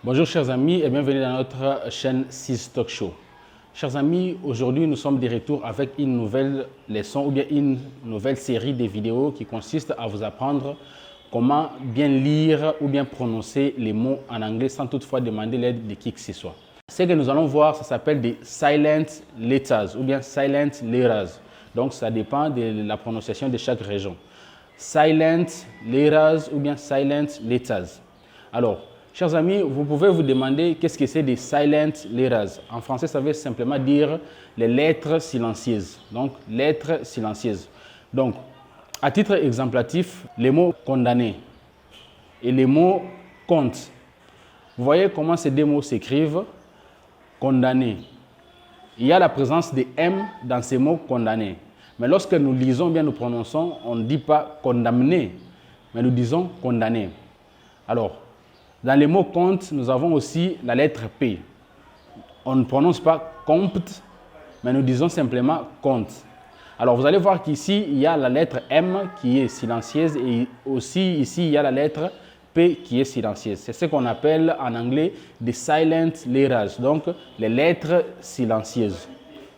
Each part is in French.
Bonjour chers amis et bienvenue dans notre chaîne 6 Talk Show. Chers amis, aujourd'hui nous sommes de retour avec une nouvelle leçon ou bien une nouvelle série de vidéos qui consiste à vous apprendre comment bien lire ou bien prononcer les mots en anglais sans toutefois demander l'aide de qui que ce soit. Ce que nous allons voir, ça s'appelle des silent letters ou bien silent letters. Donc ça dépend de la prononciation de chaque région. Silent letters ou bien silent letters. Alors, chers amis, vous pouvez vous demander qu'est-ce que c'est des silent letters. En français, ça veut simplement dire les lettres silencieuses. Donc, lettres silencieuses. Donc, à titre exemplatif, les mots condamné et les mots compte. Vous voyez comment ces deux mots s'écrivent? Condamné. Il y a la présence de M dans ces mots condamné. Mais lorsque nous lisons, bien nous prononçons, on ne dit pas condamné, mais nous disons condamné. Alors, dans les mots compte, nous avons aussi la lettre P. On ne prononce pas compte, mais nous disons simplement compte. Alors, vous allez voir qu'ici, il y a la lettre M qui est silencieuse et aussi ici, il y a la lettre P qui est silencieuse. C'est ce qu'on appelle en anglais des silent letters, donc les lettres silencieuses.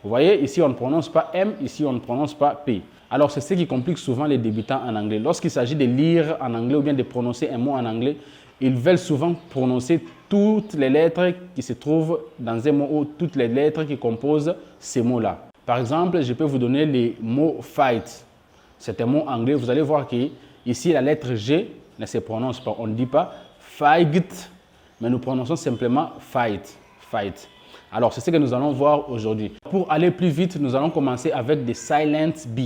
Vous voyez, ici, on ne prononce pas M, ici, on ne prononce pas P. Alors, c'est ce qui complique souvent les débutants en anglais. Lorsqu'il s'agit de lire en anglais ou bien de prononcer un mot en anglais, ils veulent souvent prononcer toutes les lettres qui se trouvent dans un mot ou toutes les lettres qui composent ces mots-là. Par exemple, je peux vous donner les mots fight. C'est un mot anglais. Vous allez voir qu'ici, la lettre G ne se prononce pas. On ne dit pas fight, mais nous prononçons simplement fight. Fight. Alors, c'est ce que nous allons voir aujourd'hui. Pour aller plus vite, nous allons commencer avec des silent B.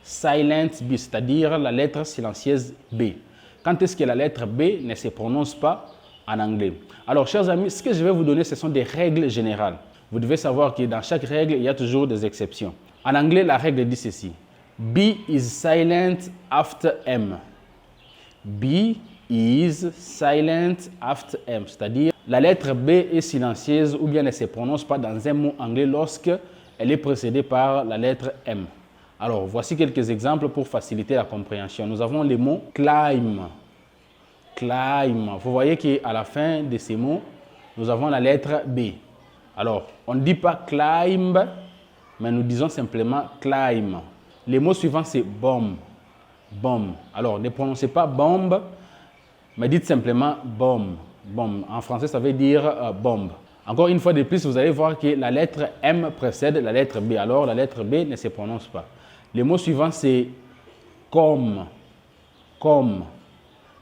Silent B, c'est-à-dire la lettre silencieuse B. Quand est-ce que la lettre B ne se prononce pas en anglais? Alors, chers amis, ce que je vais vous donner, ce sont des règles générales. Vous devez savoir que dans chaque règle, il y a toujours des exceptions. En anglais, la règle dit ceci. B is silent after M. B is silent after M. C'est-à-dire, la lettre B est silencieuse ou bien ne se prononce pas dans un mot anglais lorsqu'elle est précédée par la lettre M. Alors, voici quelques exemples pour faciliter la compréhension. Nous avons les mots climb. Climb. Vous voyez qu'à la fin de ces mots, nous avons la lettre B. Alors, on ne dit pas climb, mais nous disons simplement climb. Les mots suivants, c'est bomb. Bomb. Alors, ne prononcez pas bombe, mais dites simplement bomb. Bomb. En français, ça veut dire bombe. Encore une fois de plus, vous allez voir que la lettre M précède la lettre B. Alors, la lettre B ne se prononce pas. Les mots suivants, c'est comme. Comme.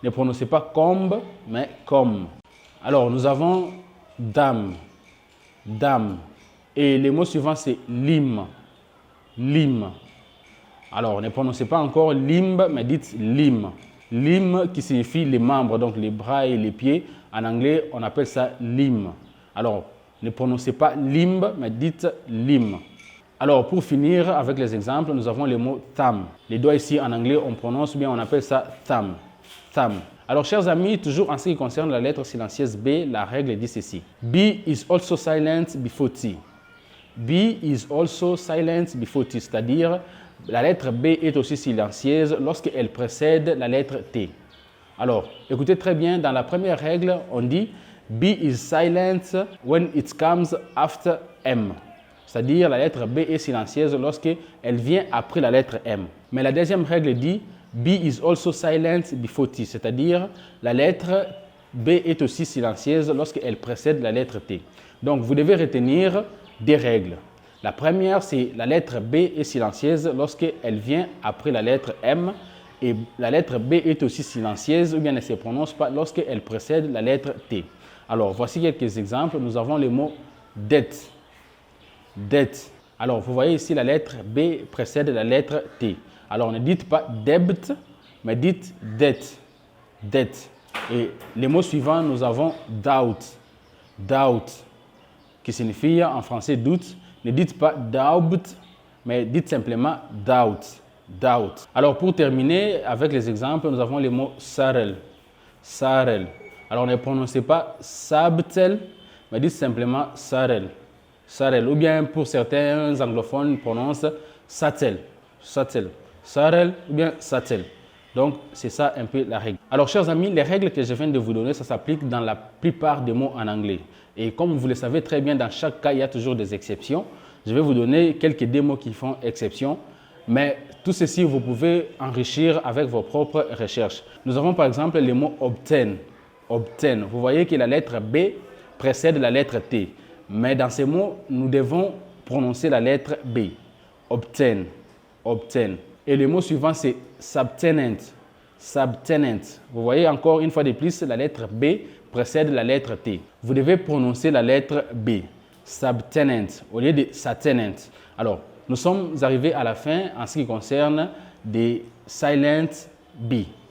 Ne prononcez pas combe, mais comme. Alors, nous avons dame. Dame. Et les mots suivants, c'est limbe. Limbe. Alors, ne prononcez pas encore limbe, mais dites limbe. Limbe qui signifie les membres, donc les bras et les pieds. En anglais, on appelle ça limbe. Alors, ne prononcez pas limbe, mais dites limbe. Alors, pour finir avec les exemples, nous avons les mots thumb. Les doigts ici, en anglais, on prononce bien, on appelle ça thumb. Thumb. Alors, chers amis, toujours en ce qui concerne la lettre silencieuse B, la règle dit ceci. B is also silent before T. B is also silent before T, c'est-à-dire la lettre B est aussi silencieuse lorsqu'elle précède la lettre T. Alors, écoutez très bien, dans la première règle, on dit B is silent when it comes after M. C'est-à-dire la lettre B est silencieuse lorsqu'elle vient après la lettre M. Mais la deuxième règle dit B is also silent before T, c'est-à-dire la lettre B est aussi silencieuse lorsqu'elle précède la lettre T. Donc, vous devez retenir des règles. La première, c'est la lettre B est silencieuse lorsqu'elle vient après la lettre M et la lettre B est aussi silencieuse ou bien ne se prononce pas lorsqu'elle précède la lettre T. Alors, voici quelques exemples. Nous avons le mot dette. Dette. Alors, vous voyez ici la lettre B précède la lettre T. Alors, ne dites pas debt, mais dites dette. Dette. Et les mots suivants, nous avons doubt. Doubt, qui signifie en français doute. Ne dites pas doubt, mais dites simplement doubt. Doubt. Alors, pour terminer avec les exemples, nous avons les mots sarel. Sarel. Alors, ne prononcez pas sabtel, mais dites simplement sarel. Sarel. Ou bien, pour certains anglophones, ils prononcent satel. Satel. Sarel ou bien satel. Donc, c'est ça un peu la règle. Alors, chers amis, les règles que je viens de vous donner, ça s'applique dans la plupart des mots en anglais. Et comme vous le savez très bien, dans chaque cas, il y a toujours des exceptions. Je vais vous donner quelques démots qui font exception. Mais tout ceci, vous pouvez enrichir avec vos propres recherches. Nous avons par exemple le mot obtain. Obtain. Vous voyez que la lettre B précède la lettre T. Mais dans ces mots, nous devons prononcer la lettre B. Obtain. Obtain. Et le mot suivant, c'est subtenant. Subtenant. Vous voyez encore une fois de plus, la lettre B précède la lettre T. Vous devez prononcer la lettre B. Subtenant au lieu de subtenant. Alors, nous sommes arrivés à la fin en ce qui concerne des silent B.